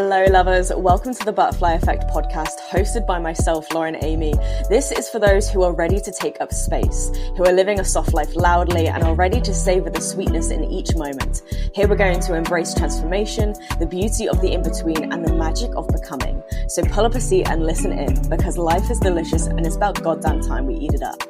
Hello lovers, welcome to the Butterfly Effect podcast hosted by myself, Lauren Amy. This is for those who are ready to take up space, who are living a soft life loudly and are ready to savor the sweetness in each moment. Here we're going to embrace transformation, the beauty of the in-between and the magic of becoming. So pull up a seat and listen in because life is delicious and it's about goddamn time we eat it up.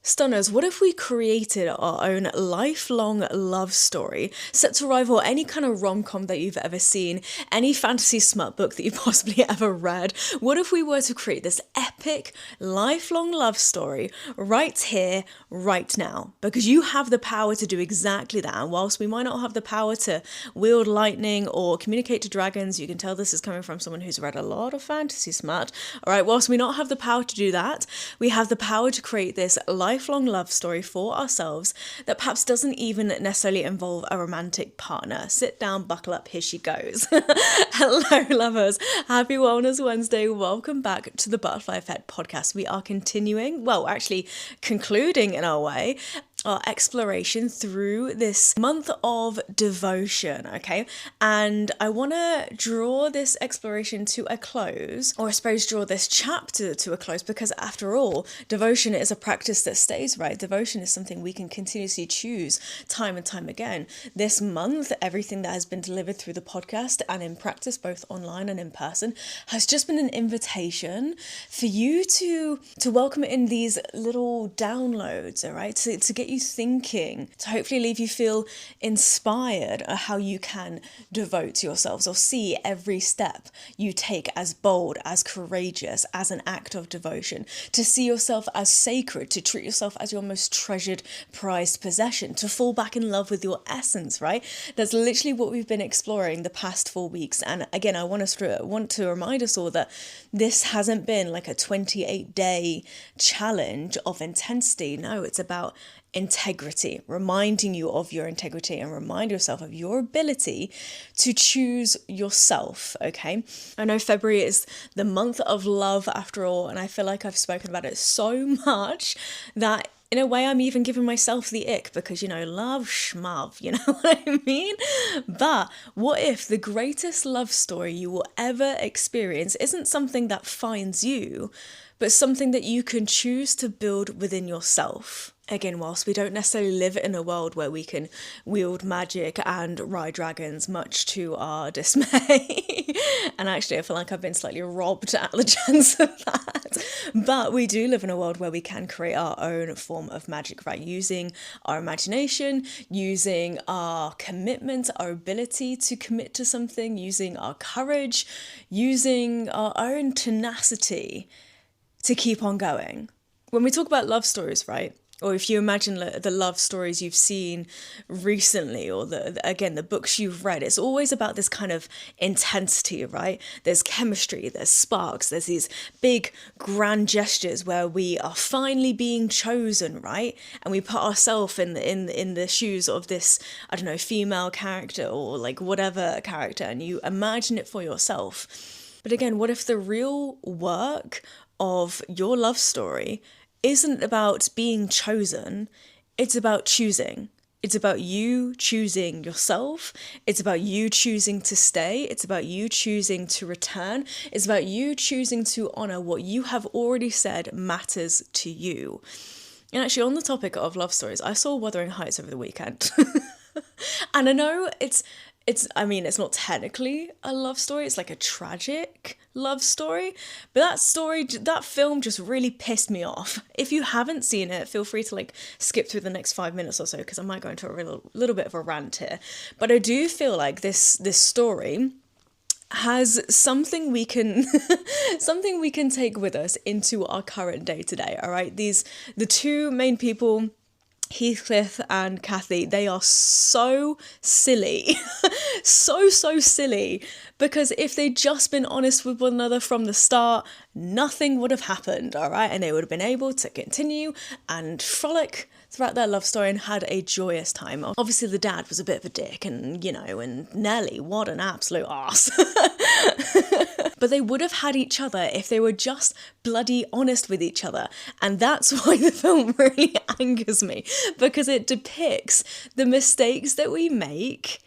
Stunners, what if we created our own lifelong love story set to rival any kind of rom-com that you've ever seen, any fantasy smut book that you've possibly ever read? What if we were to create this epic lifelong love story right here, right now? Because you have the power to do exactly that. And whilst we might not have the power to wield lightning or communicate to dragons, you can tell this is coming from someone who's read a lot of fantasy smut. All right, whilst we not have the power to do that, we have the power to create this lifelong love story for ourselves that perhaps doesn't even necessarily involve a romantic partner. Sit down, buckle up, here she goes. Hello lovers, happy Wellness Wednesday. Welcome back to the Butterfly Effect podcast. We are continuing, concluding in our way, our exploration through this month of devotion, okay? And I want to draw this exploration to a close, or I suppose draw this chapter to a close, because after all, devotion is a practice that stays, right? Devotion is something we can continuously choose time and time again. This month, everything that has been delivered through the podcast and in practice, both online and in person, has just been an invitation for you to welcome in these little downloads, all right? To get you thinking, to hopefully leave you feel inspired at how you can devote yourselves or see every step you take as bold, as courageous, as an act of devotion, to see yourself as sacred, to treat yourself as your most treasured, prized possession, to fall back in love with your essence, right? That's literally what we've been exploring the past 4 weeks. And again, I want to remind us all that this hasn't been like a 28-day challenge of intensity. No, it's about integrity, reminding you of your integrity and remind yourself of your ability to choose yourself, okay? I know February is the month of love after all, and I feel like I've spoken about it so much that in a way I'm even giving myself the ick because, love schmuv, you know what I mean? But what if the greatest love story you will ever experience isn't something that finds you, but something that you can choose to build within yourself? Again, whilst we don't necessarily live in a world where we can wield magic and ride dragons, much to our dismay, and actually I feel like I've been slightly robbed at the chance of that, but we do live in a world where we can create our own form of magic, right? Using our imagination, using our commitment, our ability to commit to something, using our courage, using our own tenacity to keep on going. When we talk about love stories, right? Or if you imagine the love stories you've seen recently, or the books you've read, it's always about this kind of intensity, right? There's chemistry, there's sparks, there's these big grand gestures where we are finally being chosen, right? And we put ourselves in the shoes of this, I don't know, female character or like whatever character, and you imagine it for yourself. But again, what if the real work of your love story isn't about being chosen, it's about choosing. It's about you choosing yourself. It's about you choosing to stay. It's about you choosing to return. It's about you choosing to honor what you have already said matters to you. And actually, on the topic of love stories, I saw Wuthering Heights over the weekend. And I know it's not technically a love story. It's like a tragic love story. But that film just really pissed me off. If you haven't seen it, feel free to skip through the next 5 minutes or so, because I might go into a little bit of a rant here. But I do feel like this story has something we can take with us into our current day today. All right, the two main people, Heathcliff and Kathy, they are so silly, so silly, because if they'd just been honest with one another from the start, nothing would have happened, all right? And they would have been able to continue and frolic throughout their love story and had a joyous time. Obviously, the dad was a bit of a dick and, and Nellie, what an absolute arse. but they would have had each other if they were just bloody honest with each other. And that's why the film really angers me, because it depicts the mistakes that we make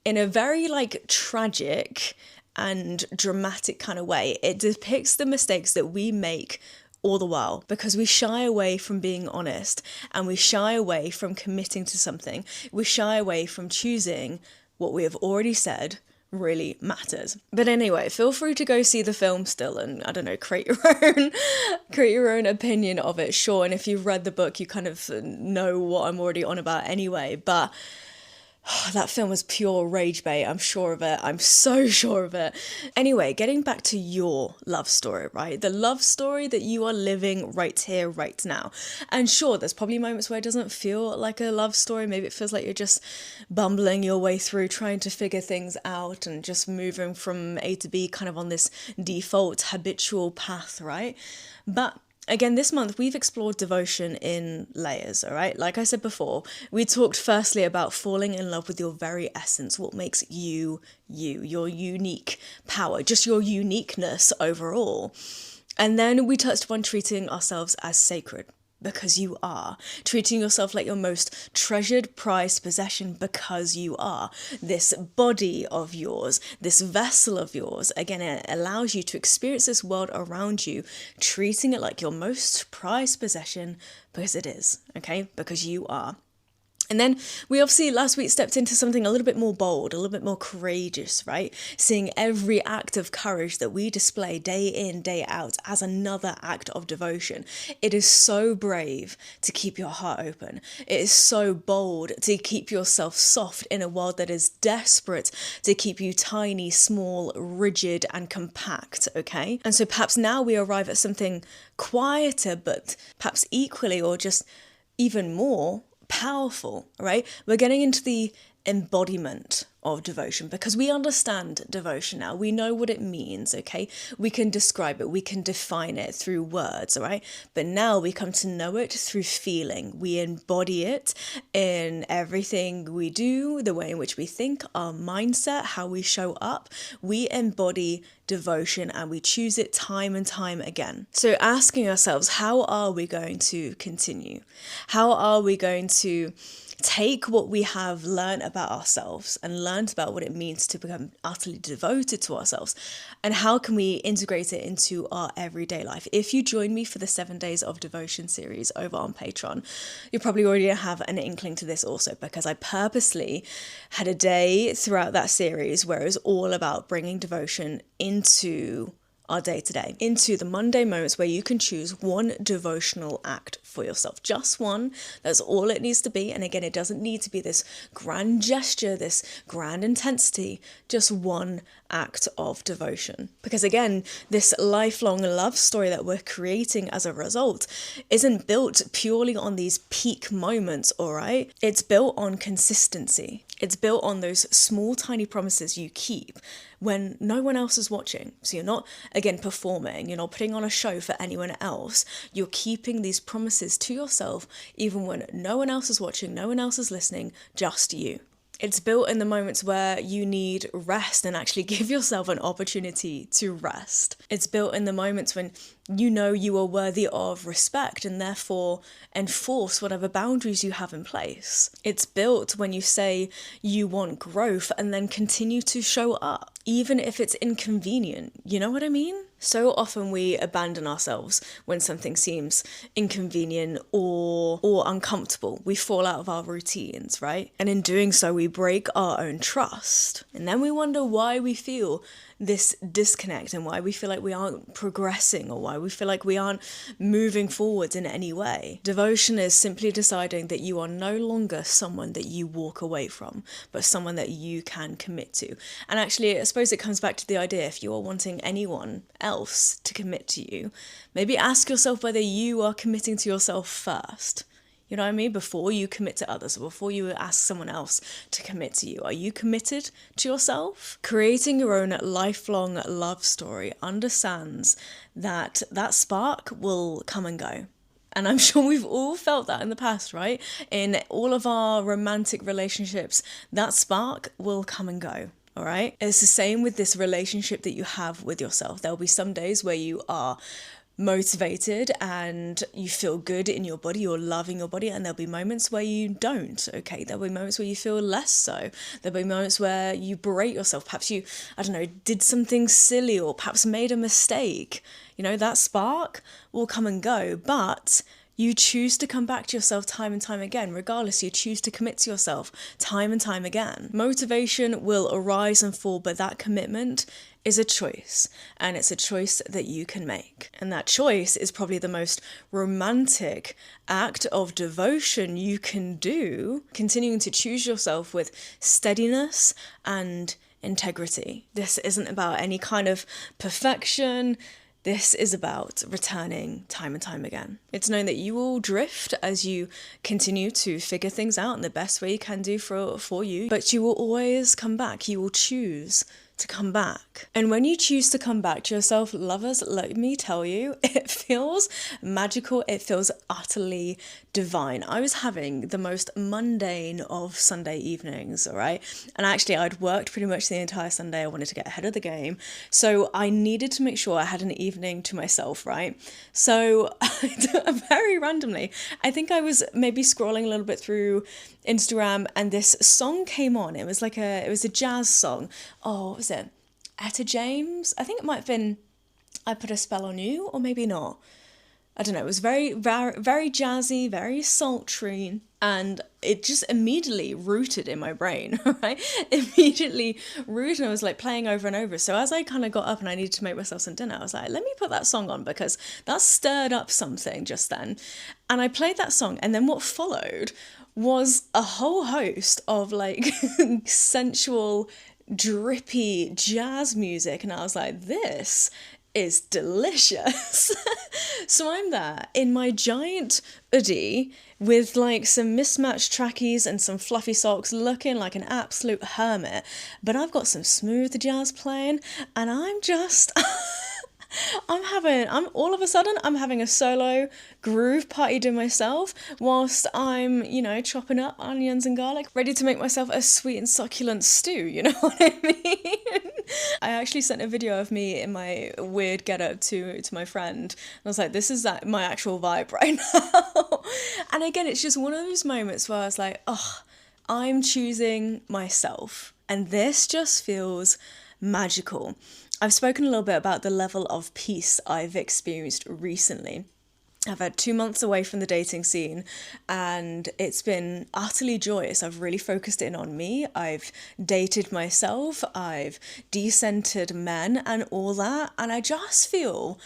in a very like tragic and dramatic kind of way. It depicts the mistakes that we make all the while because we shy away from being honest, and we shy away from committing to something. We shy away from choosing what we have already said really matters. But anyway, feel free to go see the film still and, I don't know, create your own opinion of it, sure. And if you've read the book, you kind of know what I'm already on about anyway. But that film was pure rage bait, I'm sure of it. I'm so sure of it. Anyway, getting back to your love story, right? The love story that you are living right here, right now. And sure, there's probably moments where it doesn't feel like a love story. Maybe it feels like you're just bumbling your way through, trying to figure things out and just moving from A to B kind of on this default habitual path, right? But again, this month we've explored devotion in layers, all right? Like I said before, we talked firstly about falling in love with your very essence, what makes you, your unique power, just your uniqueness overall. And then we touched upon treating ourselves as sacred, because you are. Treating yourself like your most treasured, prized possession, because you are. This body of yours, this vessel of yours, again, it allows you to experience this world around you, treating it like your most prized possession, because it is, okay? Because you are. And then we obviously last week stepped into something a little bit more bold, a little bit more courageous, right? Seeing every act of courage that we display day in, day out as another act of devotion. It is so brave to keep your heart open. It is so bold to keep yourself soft in a world that is desperate to keep you tiny, small, rigid, and compact, okay? And so perhaps now we arrive at something quieter, but perhaps equally or just even more powerful, right? We're getting into the embodiment of devotion because we understand devotion now. We know what it means, okay? We can describe it, we can define it through words, all right? But now we come to know it through feeling. We embody it in everything we do, the way in which we think, our mindset, how we show up. We embody devotion and we choose it time and time again. So asking ourselves, how are we going to continue? How are we going to take what we have learned about ourselves and learned about what it means to become utterly devoted to ourselves, and how can we integrate it into our everyday life? If you join me for the 7 Days of Devotion series over on Patreon, you probably already have an inkling to this also, because I purposely had a day throughout that series where it was all about bringing devotion into our day-to-day, into the Monday moments where you can choose one devotional act for yourself. Just one. That's all it needs to be. And again, it doesn't need to be this grand gesture, this grand intensity, just one act of devotion. Because again, this lifelong love story that we're creating as a result isn't built purely on these peak moments, all right? It's built on consistency. It's built on those small, tiny promises you keep when no one else is watching. So you're not, again, performing, you're not putting on a show for anyone else. You're keeping these promises to yourself, even when no one else is watching, no one else is listening, just you. It's built in the moments where you need rest and actually give yourself an opportunity to rest. It's built in the moments when you know you are worthy of respect and therefore enforce whatever boundaries you have in place. It's built when you say you want growth and then continue to show up, even if it's inconvenient. You know what I mean? So often we abandon ourselves when something seems inconvenient or uncomfortable. We fall out of our routines, right? And in doing so, we break our own trust. And then we wonder why we feel this disconnect and why we feel like we aren't progressing or why we feel like we aren't moving forward in any way. Devotion is simply deciding that you are no longer someone that you walk away from, but someone that you can commit to. And actually, I suppose it comes back to the idea, if you are wanting anyone else to commit to you, maybe ask yourself whether you are committing to yourself first. You know what I mean? Before you commit to others, or before you ask someone else to commit to you, are you committed to yourself? Creating your own lifelong love story understands that that spark will come and go. And I'm sure we've all felt that in the past, right? In all of our romantic relationships, that spark will come and go. all right? It's the same with this relationship that you have with yourself. There'll be some days where you are motivated and you feel good in your body, you're loving your body, and there'll be moments where you don't, okay? There'll be moments where you feel less so. There'll be moments where you berate yourself. Perhaps you, I don't know, did something silly or perhaps made a mistake. You know, that spark will come and go, but you choose to come back to yourself time and time again. Regardless, you choose to commit to yourself time and time again. Motivation will arise and fall, but that commitment is a choice, and it's a choice that you can make. And that choice is probably the most romantic act of devotion you can do, continuing to choose yourself with steadiness and integrity. This isn't about any kind of perfection. This is about returning time and time again. It's known that you will drift as you continue to figure things out in the best way you can do for you, but you will always come back. You will choose to come back. And when you choose to come back to yourself, lovers, let me tell you, it feels magical. It feels utterly divine. I was having the most mundane of Sunday evenings, all right? And actually, I'd worked pretty much the entire Sunday. I wanted to get ahead of the game. So I needed to make sure I had an evening to myself, right? So very randomly, I think I was maybe scrolling a little bit through Instagram and this song came on. It was a jazz song. Oh, what was it? Etta James? I think it might have been I Put a Spell on You, or maybe not. I don't know. It was very, very, very jazzy, very sultry, and it just immediately rooted in my brain, right? Immediately rooted. I was like playing over and over. So as I kind of got up and I needed to make myself some dinner, I was like, let me put that song on because that stirred up something just then. And I played that song, and then what followed was a whole host of like sensual, drippy jazz music, and I was like, this is delicious. So I'm there in my giant hoodie with like some mismatched trackies and some fluffy socks, looking like an absolute hermit, but I've got some smooth jazz playing, and I'm just I'm all of a sudden I'm having a solo groove party to myself whilst I'm, chopping up onions and garlic, ready to make myself a sweet and succulent stew, you know what I mean? I actually sent a video of me in my weird getup to my friend. I was like, this is my actual vibe right now. And again, it's just one of those moments where I was like, oh, I'm choosing myself. And this just feels magical. I've spoken a little bit about the level of peace I've experienced recently. I've had 2 months away from the dating scene and it's been utterly joyous. I've really focused in on me. I've dated myself. I've decentered men and all that. And I just feel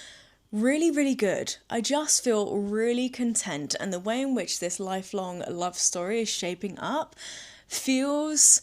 really, really good. I just feel really content. And the way in which this lifelong love story is shaping up feels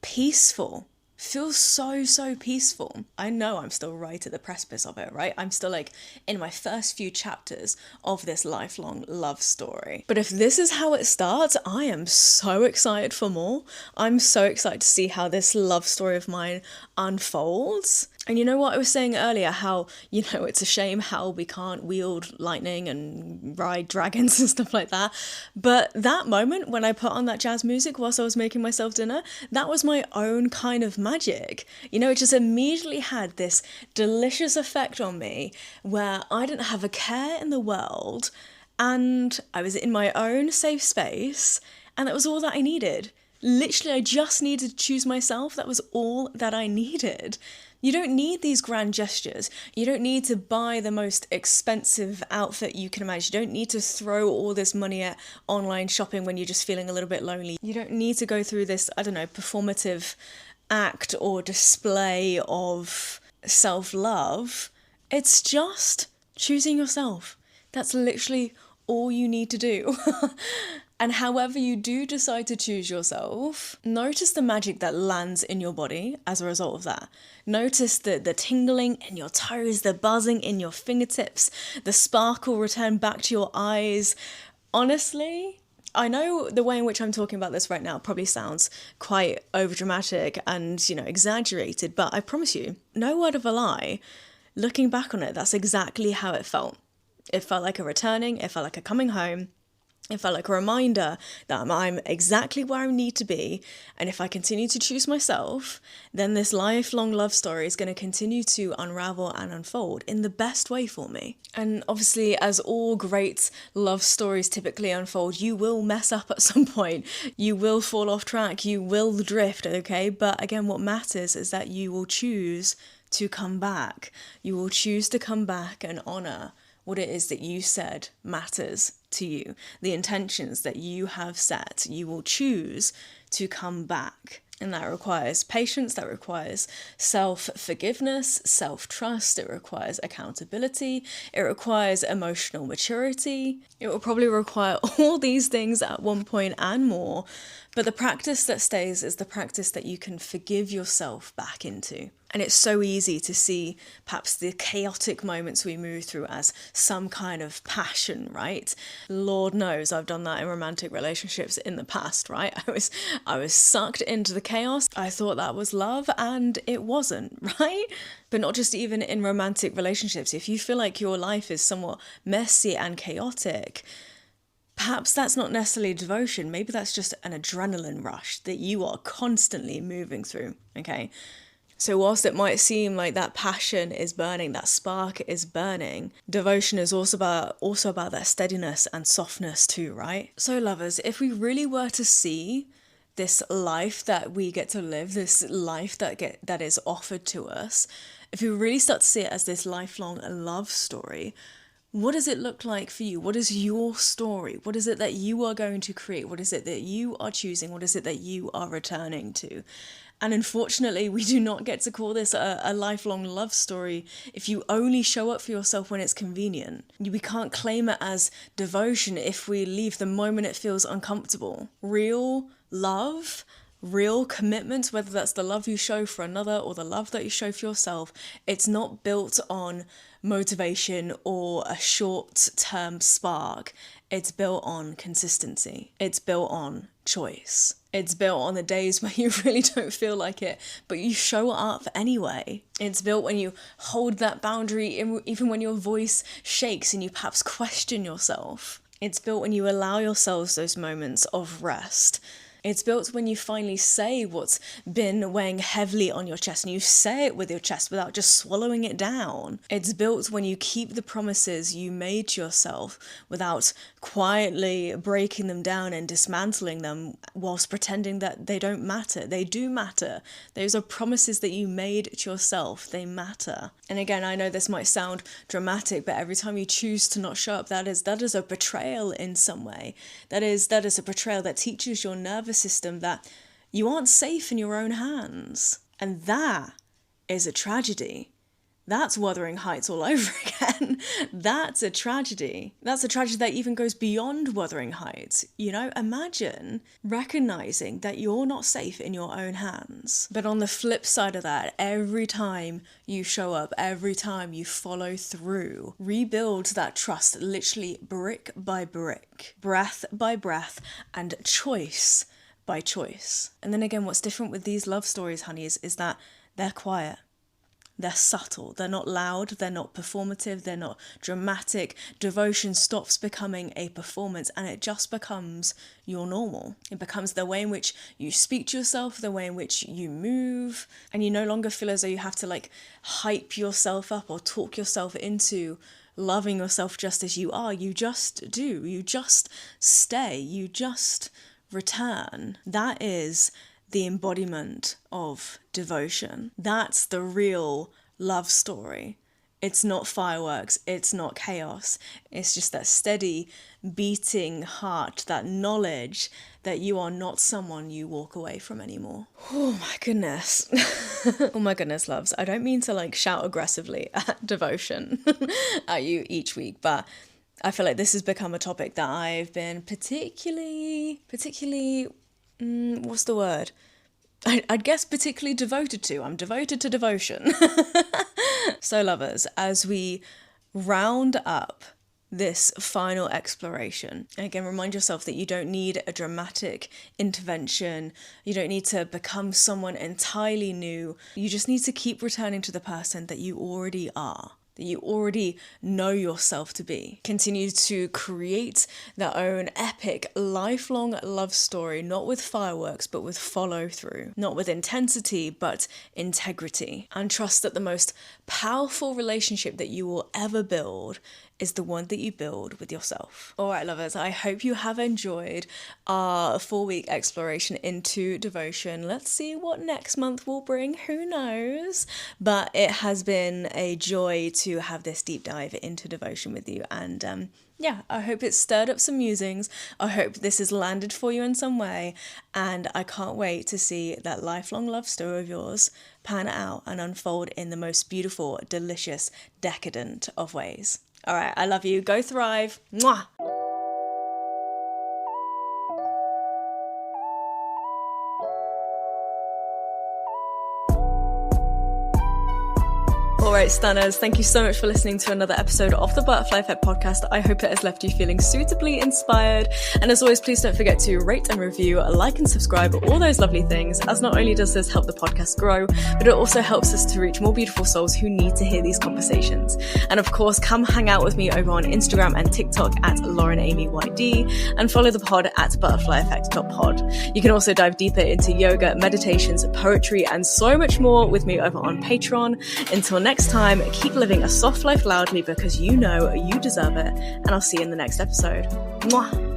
peaceful. Feels so peaceful. I know I'm still right at the precipice of it, right? I'm still like in my first few chapters of this lifelong love story. But if this is how it starts, I am so excited for more. I'm so excited to see how this love story of mine unfolds. And you know what I was saying earlier, how, it's a shame how we can't wield lightning and ride dragons and stuff like that. But that moment when I put on that jazz music whilst I was making myself dinner, that was my own kind of magic. It just immediately had this delicious effect on me where I didn't have a care in the world and I was in my own safe space, and that was all that I needed. Literally, I just needed to choose myself. That was all that I needed. You don't need these grand gestures. You don't need to buy the most expensive outfit you can imagine. You don't need to throw all this money at online shopping when you're just feeling a little bit lonely. You don't need to go through this, performative act or display of self-love. It's just choosing yourself. That's literally all you need to do. And however you do decide to choose yourself, notice the magic that lands in your body as a result of that. Notice the tingling in your toes, the buzzing in your fingertips, the sparkle return back to your eyes. Honestly, I know the way in which I'm talking about this right now probably sounds quite overdramatic and, exaggerated, but I promise you, no word of a lie, looking back on it, that's exactly how it felt. It felt like a returning, it felt like a coming home. It felt like a reminder that I'm exactly where I need to be. And if I continue to choose myself, then this lifelong love story is going to continue to unravel and unfold in the best way for me. And obviously, as all great love stories typically unfold, you will mess up at some point. You will fall off track. You will drift, okay? But again, what matters is that you will choose to come back. You will choose to come back and honor what it is that you said matters to you, the intentions that you have set. You will choose to come back. And that requires patience, that requires self-forgiveness, self-trust, it requires accountability, it requires emotional maturity. It will probably require all these things at one point and more. But the practice that stays is the practice that you can forgive yourself back into. And it's so easy to see perhaps the chaotic moments we move through as some kind of passion, right? Lord knows I've done that in romantic relationships in the past, right? I was sucked into the chaos. I thought that was love and it wasn't, right? But not just even in romantic relationships. If you feel like your life is somewhat messy and chaotic, perhaps that's not necessarily devotion. Maybe that's just an adrenaline rush that you are constantly moving through, okay? So whilst it might seem like that passion is burning, that spark is burning, devotion is also about that steadiness and softness too, right? So lovers, if we really were to see this life that we get to live, this life that is offered to us, if we really start to see it as this lifelong love story, what does it look like for you? What is your story? What is it that you are going to create? What is it that you are choosing? What is it that you are returning to? And unfortunately, we do not get to call this a lifelong love story if you only show up for yourself when it's convenient. We can't claim it as devotion if we leave the moment it feels uncomfortable. Real love, real commitment, whether that's the love you show for another or the love that you show for yourself, it's not built on motivation or a short-term spark. It's built on consistency. It's built on choice. It's built on the days where you really don't feel like it, but you show up anyway. It's built when you hold that boundary, even when your voice shakes and you perhaps question yourself. It's built when you allow yourselves those moments of rest. It's built when you finally say what's been weighing heavily on your chest and you say it with your chest without just swallowing it down. It's built when you keep the promises you made to yourself without quietly breaking them down and dismantling them whilst pretending that they don't matter. They do matter. Those are promises that you made to yourself. They matter. And again, I know this might sound dramatic, but every time you choose to not show up, that is a betrayal in some way. That is a betrayal that teaches your nervous system that you aren't safe in your own hands. And that is a tragedy. That's Wuthering Heights all over again. That's a tragedy. That's a tragedy that even goes beyond Wuthering Heights. You know, imagine recognizing that you're not safe in your own hands. But on the flip side of that, every time you show up, every time you follow through, rebuild that trust literally brick by brick, breath by breath, and choice by choice. And then again, what's different with these love stories, honeys, is that they're quiet. They're subtle, they're not loud, they're not performative, they're not dramatic. Devotion stops becoming a performance and it just becomes your normal. It becomes the way in which you speak to yourself, the way in which you move, and you no longer feel as though you have to hype yourself up or talk yourself into loving yourself just as you are. You just do, you just stay, you just return. That is the embodiment of devotion. That's the real love story. It's not fireworks, it's not chaos. It's just that steady beating heart, that knowledge that you are not someone you walk away from anymore. Oh my goodness. Oh my goodness, loves. I don't mean to shout aggressively at devotion at you each week, but I feel like this has become a topic that I've been particularly, what's the word? I'd guess particularly devoted to. I'm devoted to devotion. So lovers, as we round up this final exploration, again, remind yourself that you don't need a dramatic intervention. You don't need to become someone entirely new. You just need to keep returning to the person that you already are. that you already know yourself to be. Continue to create their own epic, lifelong love story, not with fireworks, but with follow through, not with intensity, but integrity. And trust that the most powerful relationship that you will ever build is the one that you build with yourself. All right, lovers, I hope you have enjoyed our 4-week exploration into devotion. Let's see what next month will bring, who knows? But it has been a joy to have this deep dive into devotion with you. And I hope it's stirred up some musings. I hope this has landed for you in some way. And I can't wait to see that lifelong love story of yours pan out and unfold in the most beautiful, delicious, decadent of ways. All right, I love you. Go thrive. Mwah! All right, stunners, thank you so much for listening to another episode of the Butterfly Effect podcast. I hope it has left you feeling suitably inspired. And as always, please don't forget to rate and review, like and subscribe, all those lovely things, as not only does this help the podcast grow, but it also helps us to reach more beautiful souls who need to hear these conversations. And of course, come hang out with me over on Instagram and TikTok at LaurenAmyYD and follow the pod at butterflyeffect.pod. You can also dive deeper into yoga, meditations, poetry, and so much more with me over on Patreon. Until next time, keep living a soft life loudly because you know you deserve it, and I'll see you in the next episode. Mwah!